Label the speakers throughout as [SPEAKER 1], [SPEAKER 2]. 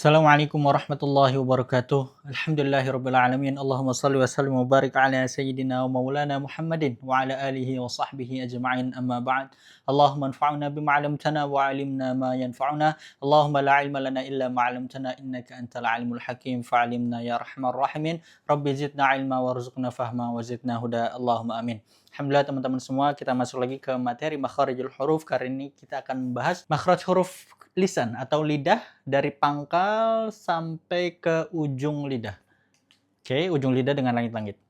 [SPEAKER 1] Assalamualaikum warahmatullahi wabarakatuh. Alhamdulillahirabbil alamin. Allahumma shalli wa sallim wa barik ala sayyidina wa maulana Muhammadin wa ala alihi wa sahbihi ajma'in. Amma ba'd. Allahumma anfa'na bima 'allamtana wa 'allimna ma yanfa'una. Allahumma la 'ilma lana illa ma 'allamtana innaka antal alimul hakim. Fa'alimna ya arhamar rahimin. Rabbi zidna 'ilma warzuqna fahma wa zidna huda. Allahumma amin. Alhamdulillah teman-teman semua, kita masuk lagi ke materi makharijul huruf. Kali ini kita akan membahas makhraj huruf lisan atau lidah dari pangkal sampai ke ujung lidah. Oke, ujung lidah dengan langit-langit.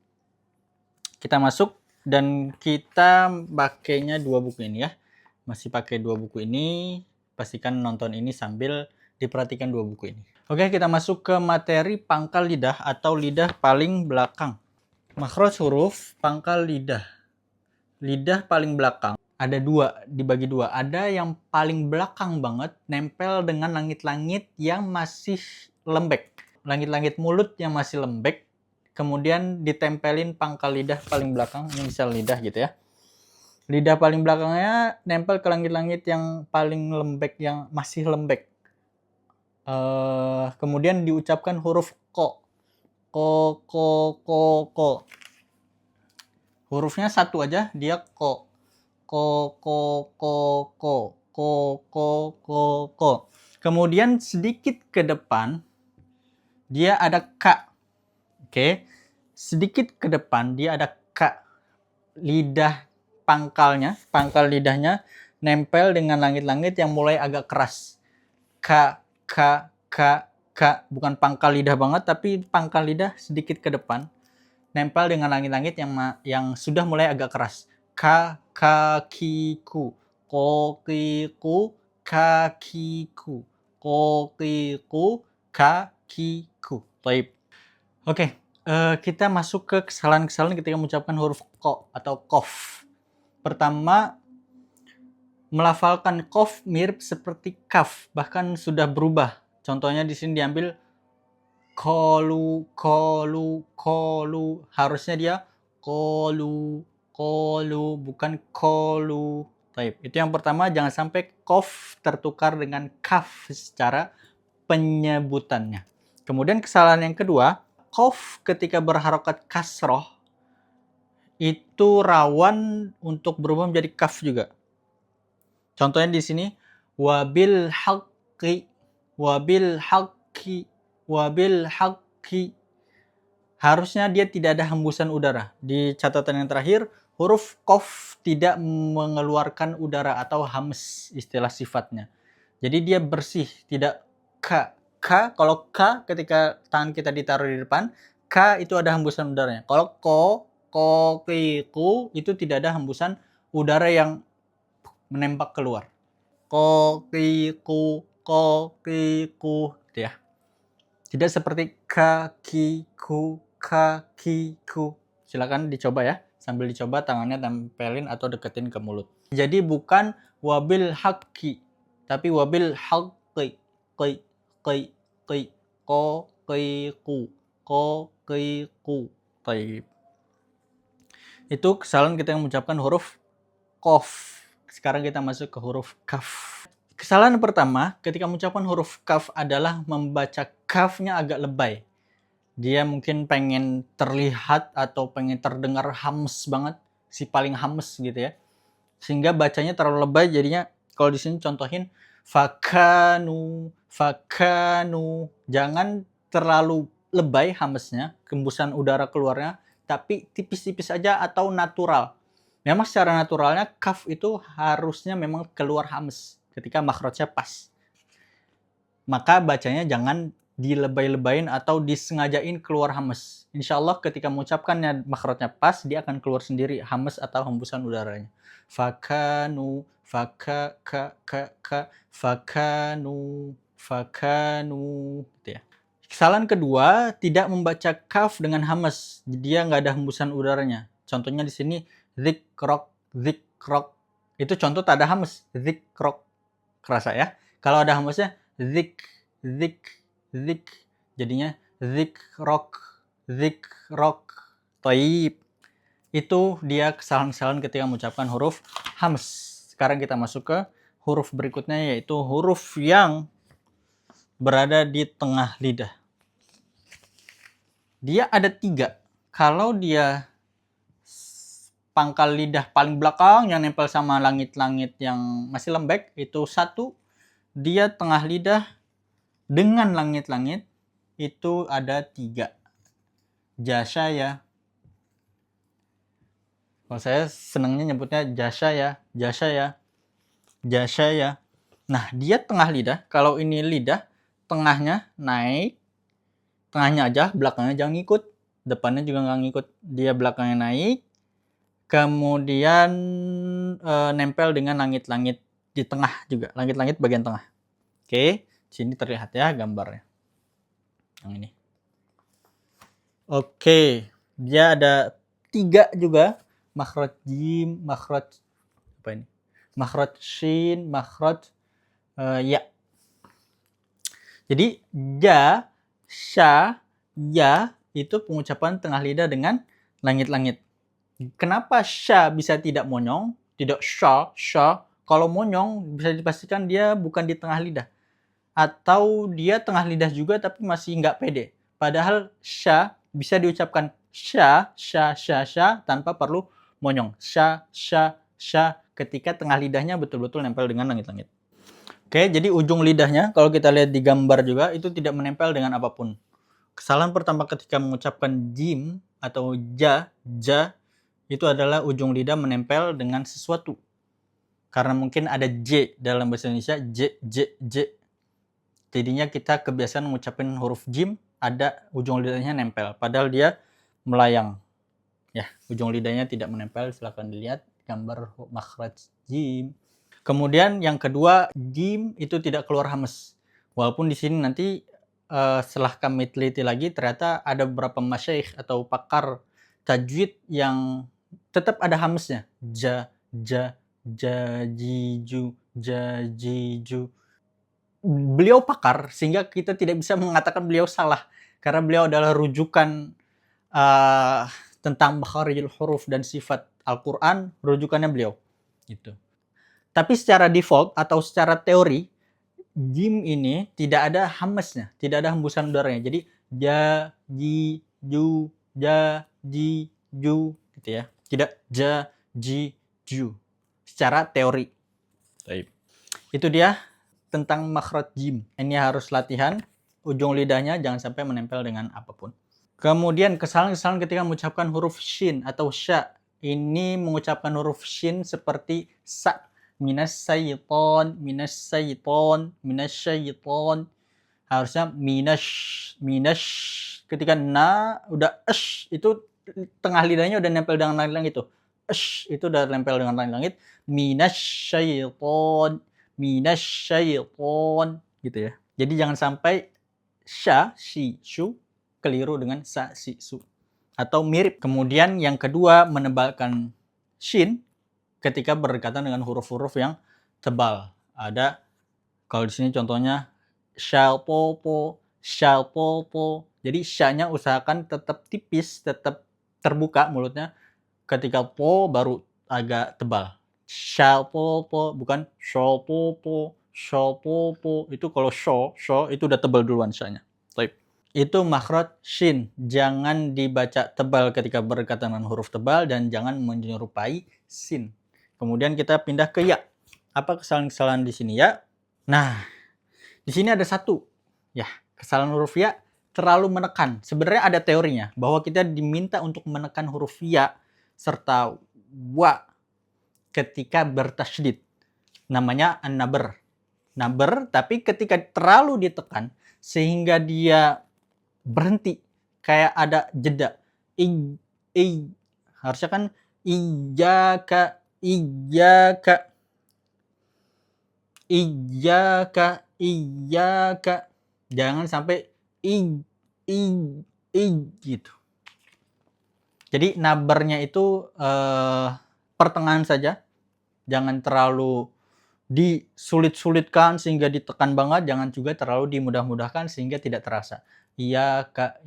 [SPEAKER 1] Kita masuk dan kita pakainya dua buku ini ya. Masih pakai dua buku ini. Pastikan nonton ini sambil diperhatikan dua buku ini. Oke, kita masuk ke materi pangkal lidah atau lidah paling belakang. Makhraj huruf pangkal lidah. Lidah paling belakang. Ada dua, dibagi dua. Ada yang paling belakang banget, nempel dengan langit-langit yang masih lembek. Langit-langit mulut yang masih lembek, kemudian ditempelin pangkal lidah paling belakang. Ini misal lidah gitu ya. Lidah paling belakangnya nempel ke langit-langit yang paling lembek, yang masih lembek. Kemudian diucapkan huruf ko. Ko, ko, ko, ko. Hurufnya satu aja, dia ko. Ko, ko, ko, ko, ko, ko, ko, ko. Kemudian sedikit ke depan, dia ada ka. Oke. Sedikit ke depan, dia ada ka. Lidah pangkalnya, pangkal lidahnya nempel dengan langit-langit yang mulai agak keras. Ka, ka, ka, ka. Bukan pangkal lidah banget, tapi pangkal lidah sedikit ke depan. Nempel dengan langit-langit yang sudah mulai agak keras. Ka, kakiku, kokiku, kakiku, kokiku, kakiku. Baik. Oke, kita masuk ke kesalahan-kesalahan ketika mengucapkan huruf ko atau kof. Pertama, melafalkan kof mirip seperti kaf, bahkan sudah berubah. Contohnya di sini diambil kolu, kolu, kolu. Harusnya dia kolu, kolu, bukan kolu. Taib. Itu yang pertama, jangan sampai kof tertukar dengan kaf secara penyebutannya. Kemudian kesalahan yang kedua, kof ketika berharokat kasroh itu rawan untuk berubah menjadi kaf juga. Contohnya di sini, wabil haqqi, wabil haqqi, wabil haqqi. Harusnya dia tidak ada hembusan udara. Di catatan yang terakhir, huruf qaf tidak mengeluarkan udara atau hams istilah sifatnya. Jadi dia bersih, tidak ka. Ka, kalau ka ketika tangan kita ditaruh di depan, ka itu ada hembusan udaranya. Kalau ko, ki, ku itu tidak ada hembusan udara yang menembak keluar. Ko, ki, ku, gitu ya. Tidak seperti kakiku, kakiku. Silakan dicoba ya. Sambil dicoba tangannya tempelin atau deketin ke mulut. Jadi bukan wabil haqqi, tapi wabil haqqi. Qi, qi, qi. Ko, qi, ku. Ko, qi, ku. Taib. Itu kesalahan kita yang mengucapkan huruf qaf. Sekarang kita masuk ke huruf kaf. Kesalahan pertama ketika mengucapkan huruf kaf adalah membaca kafnya agak lebay. Dia mungkin pengen terlihat atau pengen terdengar hams banget, si paling hams gitu ya. Sehingga bacanya terlalu lebay, jadinya kalau di sini contohin fakanu, fakanu. Jangan terlalu lebay hamsnya, hembusan udara keluarnya, tapi tipis-tipis aja atau natural. Memang secara naturalnya kaf itu harusnya memang keluar hams ketika makhrajnya pas. Maka bacanya jangan dilebay-lebayin atau disengajain keluar hams. Insya Allah ketika mengucapkannya makhrajnya pas, dia akan keluar sendiri hams atau hembusan udaranya. Fakanu, faka, ka, fakanu, fakanu. Gitu ya. Kesalahan kedua, tidak membaca kaf dengan hams. Dia nggak ada hembusan udaranya. Contohnya di sini zikrok, zikrok. Itu contoh tak ada hams. Zikrok. Kerasa ya? Kalau ada hembusnya zik, zik, zik. Jadinya zikrok, zikrok. Taib. Itu dia kesalahan-kesalahan ketika mengucapkan huruf hams. Sekarang kita masuk ke huruf berikutnya, yaitu huruf yang berada di tengah lidah. Dia ada 3. Kalau dia pangkal lidah paling belakang yang nempel sama langit-langit yang masih lembek, itu 1. Dia tengah lidah dengan langit-langit, itu ada 3. Jasa ya. Kalau saya senangnya nyebutnya jasa ya, jasa ya, jasa ya. Nah, dia tengah lidah. Kalau ini lidah, tengahnya naik, tengahnya aja, belakangnya jangan ngikut. Depannya juga nggak ngikut. Dia belakangnya naik, kemudian nempel dengan langit-langit di tengah juga. Langit-langit bagian tengah. Oke, sini terlihat ya gambarnya. Yang ini. Oke, dia ada 3 juga. Makhraj jim, makhraj apa ini? Makhraj shin, makhraj ya. Jadi ja, sya, ya itu pengucapan tengah lidah dengan langit-langit. Kenapa sya bisa tidak monyong, tidak sya? Kalau monyong bisa dipastikan dia bukan di tengah lidah. Atau dia tengah lidah juga tapi masih nggak pede. Padahal sya bisa diucapkan sya tanpa perlu monyong. Sya ketika tengah lidahnya betul-betul nempel dengan langit-langit. Oke, jadi ujung lidahnya kalau kita lihat di gambar juga itu tidak menempel dengan apapun. Kesalahan pertama ketika mengucapkan jim atau ja itu adalah ujung lidah menempel dengan sesuatu. Karena mungkin ada j dalam bahasa Indonesia, j. Jadinya kita kebiasaan mengucapkan huruf jim ada ujung lidahnya nempel, padahal dia melayang. Ya, ujung lidahnya tidak menempel, silahkan dilihat gambar makhraj jim. Kemudian yang kedua, jim itu tidak keluar hamas. Walaupun di sini nanti setelah kami teliti lagi ternyata ada beberapa masyaikh atau pakar tajwid yang tetap ada hamsnya. Ja, jiju. Beliau pakar sehingga kita tidak bisa mengatakan beliau salah karena beliau adalah rujukan tentang makharijul huruf dan sifat Al-Qur'an, rujukannya beliau. Gitu. Tapi secara default atau secara teori, jim ini tidak ada hamesnya, tidak ada hembusan udaranya. Jadi ja, ji, ju, ja, ji, ju gitu ya. Tidak ja, ji, ju. Secara teori. Itu dia tentang makhraj jim. Ini harus latihan. Ujung lidahnya jangan sampai menempel dengan apapun. Kemudian kesalahan-kesalahan ketika mengucapkan huruf shin atau sya. Ini mengucapkan huruf shin seperti sa. Minas syaiton. Harusnya minas. Ketika na udah esh itu tengah lidahnya udah nempel dengan langit-langit itu. Esh itu udah nempel dengan langit-langit. Minas syaiton gitu ya. Jadi jangan sampai sya, si, shu keliru dengan sa, si, su atau mirip. Kemudian yang kedua menebalkan shin ketika berdekatan dengan huruf-huruf yang tebal. Ada kalau di sini contohnya shalpopo. Jadi sya-nya usahakan tetap tipis, tetap terbuka mulutnya. Ketika po baru agak tebal. Shalpopo bukan shalpopo. Itu kalau sho itu udah tebal duluan sya-nya. Itu makhraj shin. Jangan dibaca tebal ketika berdekatan dengan huruf tebal dan jangan menyerupai sin. Kemudian kita pindah ke ya. Apa kesalahan-kesalahan di sini ya? Nah, di sini ada 1. Ya, kesalahan huruf ya terlalu menekan. Sebenarnya ada teorinya bahwa kita diminta untuk menekan huruf ya serta wa ketika bertasydid. Namanya an-nabr. Nabr, tapi ketika terlalu ditekan sehingga dia berhenti, kayak ada jeda. Harusnya kan iyyaka. Jangan sampai gitu. Jadi nabernya itu pertengahan saja. Jangan terlalu disulit-sulitkan sehingga ditekan banget, jangan juga terlalu dimudah-mudahkan sehingga tidak terasa. Iyyaka.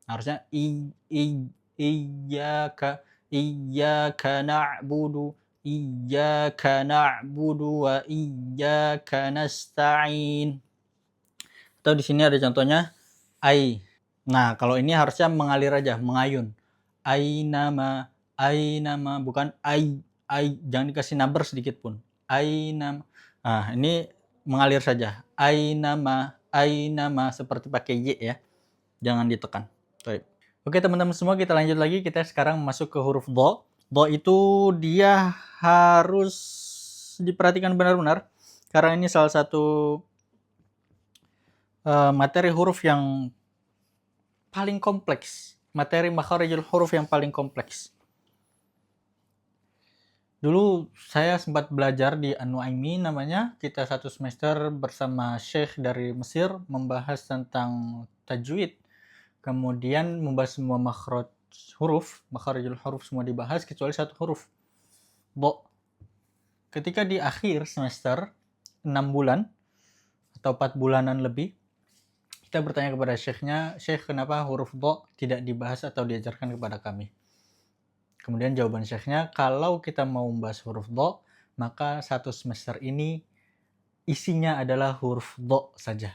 [SPEAKER 1] Harusnya iyyaka na'budu, iyyaka na'budu wa iyyaka nasta'in. Atau di sini ada contohnya ai. Nah, kalau ini harusnya mengalir aja, mengayun. Ainama, ainama, bukan ai, jangan dikasih number sedikit pun. Ainama. Nah, ini mengalir saja. Ainama, ainama, seperti pakai y ya. Jangan ditekan. Baik. Oke teman-teman semua, kita lanjut lagi. Kita sekarang masuk ke huruf do. Do itu dia harus diperhatikan benar-benar, karena ini salah satu materi huruf yang paling kompleks. Materi makharijul huruf yang paling kompleks. Dulu saya sempat belajar di An-Nu'aimi namanya. Kita satu semester bersama Syekh dari Mesir membahas tentang tajwid. Kemudian membahas semua makhraj huruf, makharijul huruf semua dibahas kecuali satu huruf. Do. Ketika di akhir semester 6 bulan atau 4 bulanan lebih, kita bertanya kepada syekhnya, Syekh kenapa huruf do tidak dibahas atau diajarkan kepada kami? Kemudian jawaban syekhnya, kalau kita mau membahas huruf do, maka satu semester ini isinya adalah huruf do saja.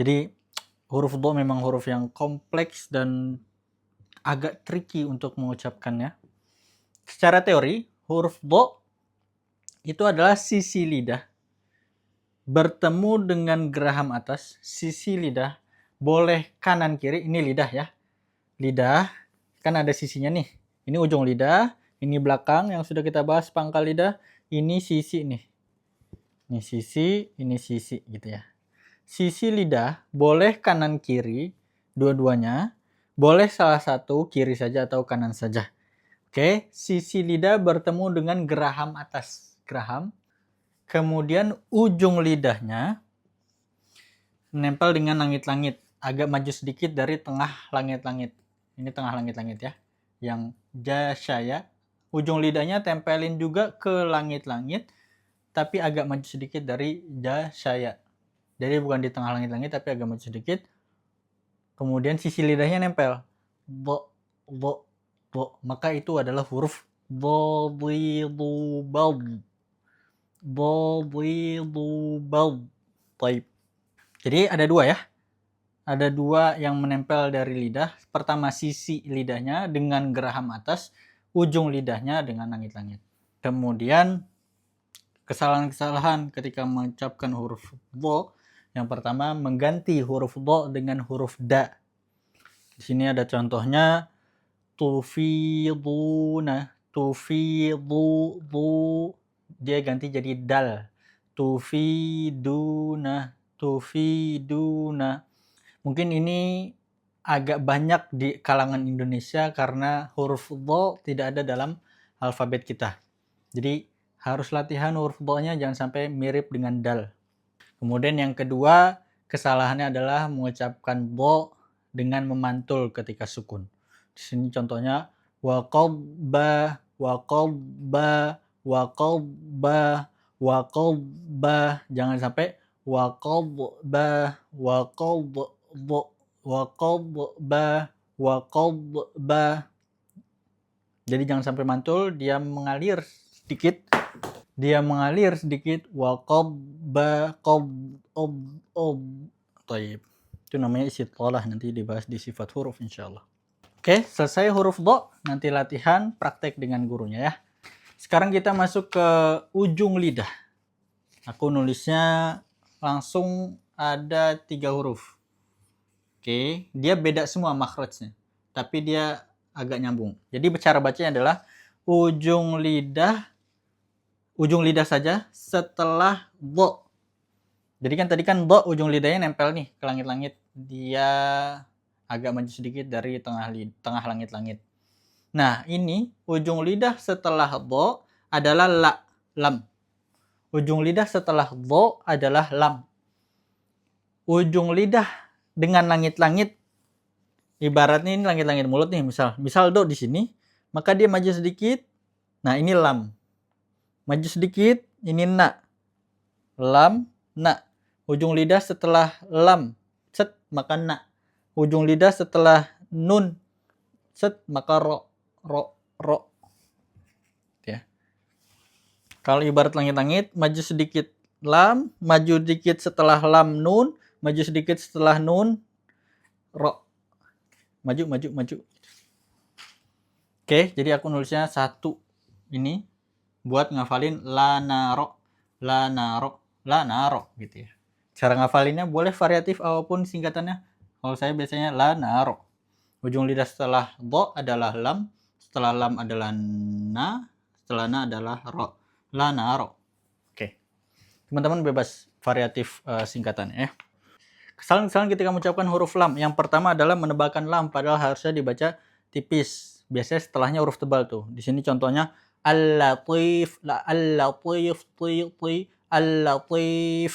[SPEAKER 1] Jadi huruf do memang huruf yang kompleks dan agak tricky untuk mengucapkannya. Secara teori, huruf do itu adalah sisi lidah bertemu dengan geraham atas. Sisi lidah boleh kanan kiri, ini lidah ya. Lidah kan ada sisinya nih. Ini ujung lidah, ini belakang yang sudah kita bahas pangkal lidah, ini sisi nih. Ini sisi gitu ya. Sisi lidah boleh kanan kiri dua-duanya, boleh salah satu kiri saja atau kanan saja. Oke, sisi lidah bertemu dengan geraham atas. Geraham. Kemudian ujung lidahnya menempel dengan langit-langit. Agak maju sedikit dari tengah langit-langit. Ini tengah langit-langit ya. Yang jasyaya. Ujung lidahnya tempelin juga ke langit-langit. Tapi agak maju sedikit dari jasyaya. Jadi bukan di tengah langit-langit tapi agak maju sedikit. Kemudian sisi lidahnya nempel. Bo. Maka itu adalah huruf dodidubal. Taib. Jadi ada dua ya. Ada dua yang menempel dari lidah. Pertama sisi lidahnya dengan geraham atas, ujung lidahnya dengan langit-langit. Kemudian kesalahan-kesalahan ketika mengucapkan huruf do. Yang pertama mengganti huruf do dengan huruf da. Di sini ada contohnya tufiduna, dia ganti jadi dal. Tufiduna. Mungkin ini agak banyak di kalangan Indonesia karena huruf do tidak ada dalam alfabet kita. Jadi harus latihan huruf do-nya jangan sampai mirip dengan dal. Kemudian yang kedua, kesalahannya adalah mengucapkan do dengan memantul ketika sukun. Di sini contohnya waqabba. Jangan sampai waqabba. Jadi jangan sampai mantul, dia mengalir sedikit. Waqabba Taib. Itu namanya istitalah, nanti dibahas di sifat huruf insyaallah. Oke, selesai huruf do, nanti latihan praktek dengan gurunya ya. Sekarang kita masuk ke ujung lidah. Aku nulisnya langsung ada 3 huruf. Oke, dia beda semua makhrajnya, tapi dia agak nyambung. Jadi cara bacanya adalah ujung lidah saja setelah do. Jadi kan tadi kan do ujung lidahnya nempel nih ke langit-langit. Dia agak maju sedikit dari tengah langit-langit. Nah, ini ujung lidah setelah do adalah lam. Ujung lidah setelah do adalah lam. Ujung lidah dengan langit-langit, ibaratnya ini langit-langit mulut nih, misal do di sini, maka dia maju sedikit. Nah, ini lam. Maju sedikit, ini na. Lam, na. Ujung lidah setelah lam, set, maka na. Ujung lidah setelah nun, set, maka ro. Kalau ibarat langit-langit, maju sedikit lam, maju sedikit setelah lam nun, maju sedikit setelah nun ro. Maju, maju, maju. Oke, jadi aku nulisnya 1 ini buat ngafalin la naro, la naro, la naro gitu ya. Cara ngafalinnya boleh variatif apapun singkatannya. Kalau saya biasanya la naro. Ujung lidah setelah do adalah lam, setelah lam adalah na, setelah na adalah ro. La naro. Oke. Teman-teman bebas variatif singkatannya ya. Kesalahan-kesalahan ketika mengucapkan huruf lam. Yang pertama adalah menebalkan lam padahal harusnya dibaca tipis. Biasanya setelahnya huruf tebal tuh. Di sini contohnya al-latif, al-latif, al-latif.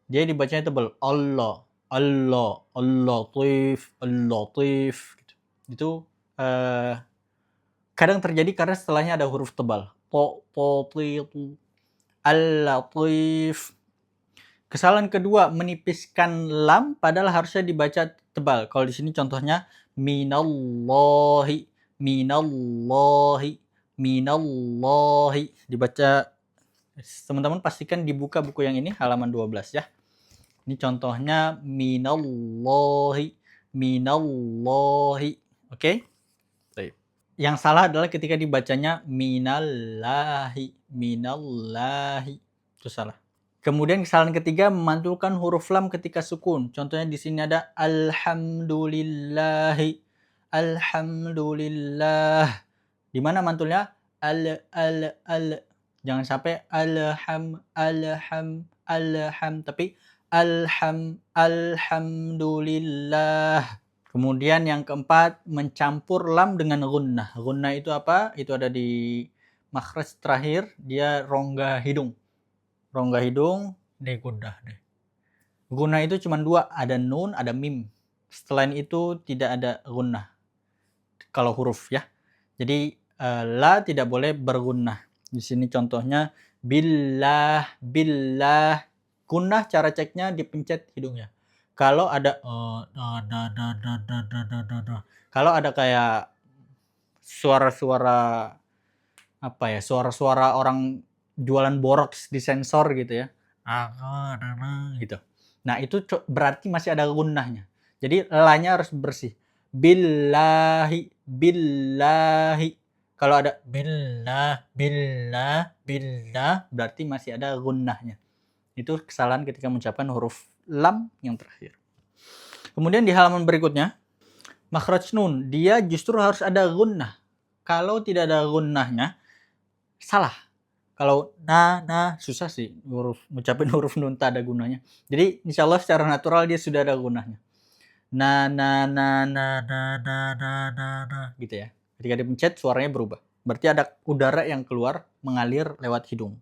[SPEAKER 1] Dia dibacanya tebal. Allah, Allah, al-latif, al-latif. Itu kadang terjadi karena setelahnya ada huruf tebal. Al-latif. Kesalahan kedua, menipiskan lam padahal harusnya dibaca tebal. Kalau di sini contohnya minallahi, minallahi, minallahi. Dibaca, teman-teman pastikan dibuka buku yang ini halaman 12 ya. Ini contohnya minallahi, minallahi. Oke? Yang salah adalah ketika dibacanya minallahi, minallahi. Itu salah. Kemudian kesalahan ketiga, memantulkan huruf lam ketika sukun. Contohnya di sini ada alhamdulillahi, alhamdulillah. Di mana mantulnya? Al. Jangan sampai alham, tapi alhamdulillah. Kemudian yang keempat, mencampur lam dengan gunnah. Gunnah itu apa? Itu ada di makhraj terakhir, dia rongga hidung. Rongga hidung, deh gundah deh. Gunnah itu cuma 2, ada nun, ada mim. Selain itu tidak ada gunnah. Kalau huruf ya. Jadi la tidak boleh bergunnah. Di sini contohnya billah, billah. Gunnah cara ceknya dipencet hidungnya. Kalau ada kalau ada kayak suara-suara apa ya? Suara-suara orang jualan borax di sensor gitu ya. Gitu. Nah, itu berarti masih ada gunnahnya. Jadi la-nya harus bersih. Billahi, billahi. Kalau ada billah, billah, billah, berarti masih ada gunnahnya. Itu kesalahan ketika mengucapkan huruf lam yang terakhir. Kemudian di halaman berikutnya, makhraj nun, dia justru harus ada gunnah. Kalau tidak ada gunnahnya, salah. Kalau susah sih ngucapin huruf nun tak ada gunanya. Jadi insya Allah secara natural dia sudah ada gunanya. Na gitu ya. Ketika dipencet suaranya berubah. Berarti ada udara yang keluar mengalir lewat hidung.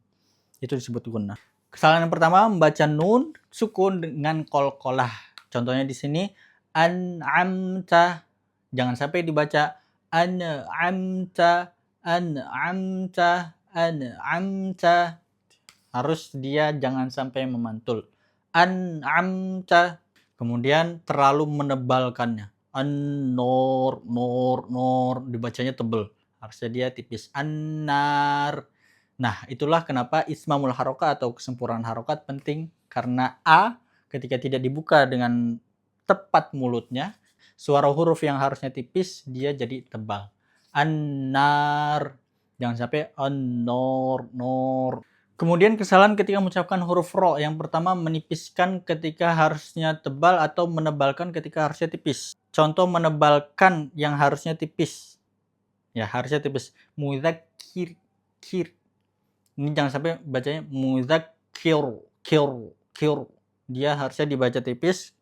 [SPEAKER 1] Itu disebut gunnah. Kesalahan yang pertama, membaca nun sukun dengan qalqalah. Contohnya di sini an'amta. Jangan sampai dibaca an'amta, an'amta. An'amta, harus dia jangan sampai memantul. An'amta, kemudian terlalu menebalkannya. An-nur, nur, dibacanya tebel. Harusnya dia tipis. An-nar. Nah, itulah kenapa ismamul harokat atau kesempurnaan harokat penting. Karena A ketika tidak dibuka dengan tepat mulutnya, suara huruf yang harusnya tipis, dia jadi tebal. An-nar. Jangan sampai an-nur. Kemudian kesalahan ketika mengucapkan huruf ro. Yang pertama, menipiskan ketika harusnya tebal atau menebalkan ketika harusnya tipis. Contoh menebalkan yang harusnya tipis. Ya, harusnya tipis. Mudzakir, kir. Ini jangan sampai bacanya mudzakir, kir. Dia harusnya dibaca tipis.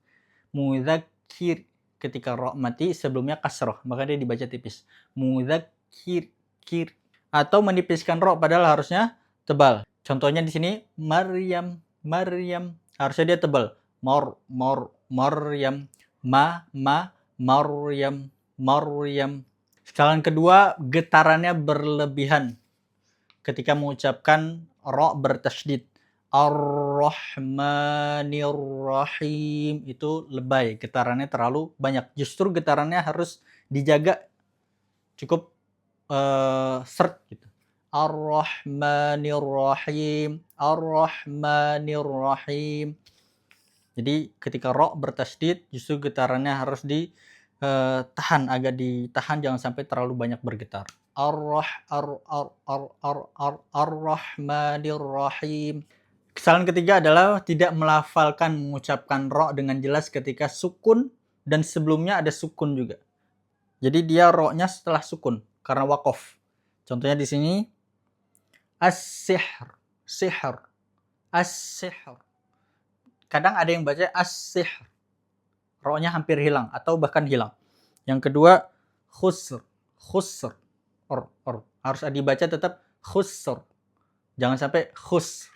[SPEAKER 1] Mudzakir. Ketika ro mati sebelumnya kasroh, maka dia dibaca tipis. Mudzakir, kir. Atau menipiskan ro padahal harusnya tebal. Contohnya di sini Maryam, harusnya dia tebal. Maryam, Maryam. Kesalahan kedua, getarannya berlebihan ketika mengucapkan ro bertasydid. Ar-Rahmanir-Rahim, itu lebay, getarannya terlalu banyak. Justru getarannya harus dijaga cukup seret gitu. Ar-Rahmanir-Rahim. Ar-Rahmanir-Rahim. Jadi ketika ro bertasydid justru getarannya harus ditahan, agak ditahan, jangan sampai terlalu banyak bergetar. Ar-Rahmanir-Rahim. Kesalahan ketiga adalah tidak melafalkan, mengucapkan ro dengan jelas ketika sukun dan sebelumnya ada sukun juga. Jadi dia ro-nya setelah sukun karena wakof. Contohnya di sini as-sihr, sihr, as-sihr. Kadang ada yang baca as-sihr, ro-nya hampir hilang atau bahkan hilang. Yang kedua khusr, khusr, harus dibaca tetap khusr, jangan sampai khusr,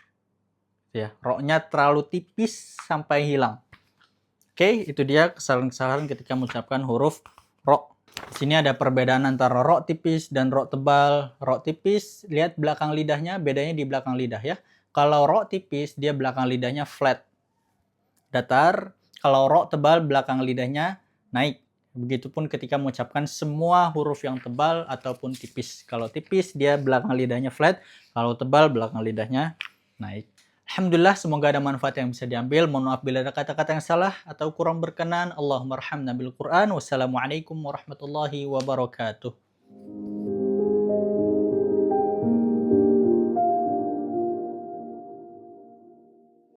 [SPEAKER 1] ya, ro-nya terlalu tipis sampai hilang. Oke, itu dia kesalahan-kesalahan ketika mengucapkan huruf ro. Di sini ada perbedaan antara ro tipis dan ro tebal. Ro tipis, lihat belakang lidahnya, bedanya di belakang lidah ya. Kalau ro tipis, dia belakang lidahnya flat, datar. Kalau ro tebal, belakang lidahnya naik. Begitupun ketika mengucapkan semua huruf yang tebal ataupun tipis. Kalau tipis, dia belakang lidahnya flat. Kalau tebal, belakang lidahnya naik. Alhamdulillah, semoga ada manfaat yang bisa diambil. Mohon maaf bila ada kata-kata yang salah atau kurang berkenan. Allahumma arhamna bil Qur'an. Wassalamualaikum warahmatullahi wabarakatuh.